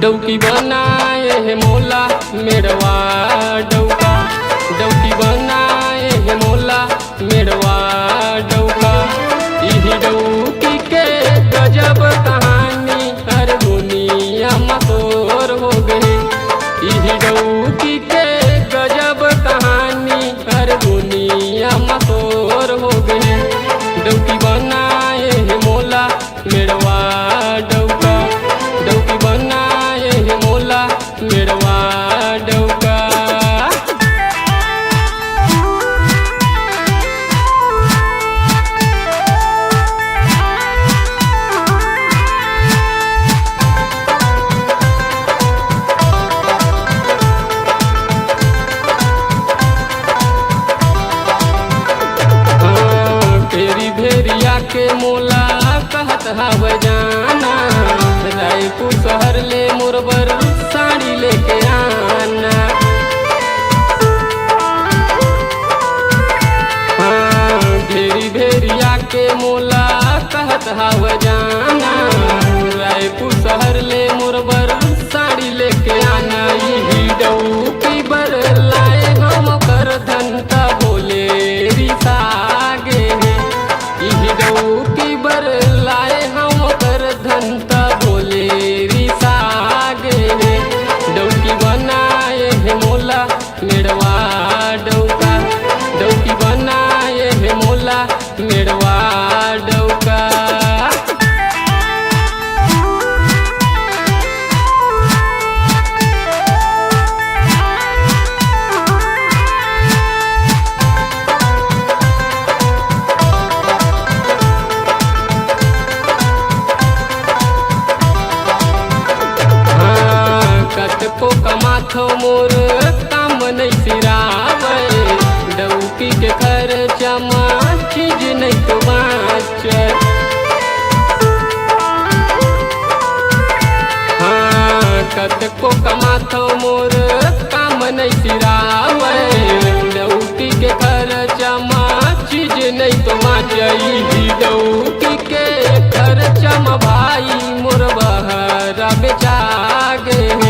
डौकी बनाए है मोला मेड़वा डौका, डौकी बनाए है मोला मेड़वा डौका। इही डौकी के गजब कहानी हर दुनिया मशहूर हो गई। इही डौकी के गजब कहानी हर दुनिया मशहूर हो गई। डौकी बनाए है मोला मेड़वा डौका, डौकी बनाए है मोला मेड़वा डौका। फेरी भेरिया के मोला कहत हव जाना, रायपुर शहर ले मोरबर साड़ी लेके आना। भेरी भेरिया के मोला कहत हव जाना, रायपुर शहर ले मोरबर साड़ी लेके आना। यही डौकी बर लाए हम कर धनता बोले रिसागे। यही डौकी बर लाए हम कर धनता बोले रिसागे। डौकी बनाए है मोला मेड़वा डौका, डौकी बनाए है मोला मेड़वा डौका। कतको कमाथो मोर काम नहीं सिरावे, डौकी के खर्चा में चीज नहीं तो बाँचे। कतको कमाथो मोर काम नहीं सिरावे, डौकी के खर्चा में चीज नहीं तो बाँचे। डौकी के खर्चा में भाई मोर बहरा बेचा गे।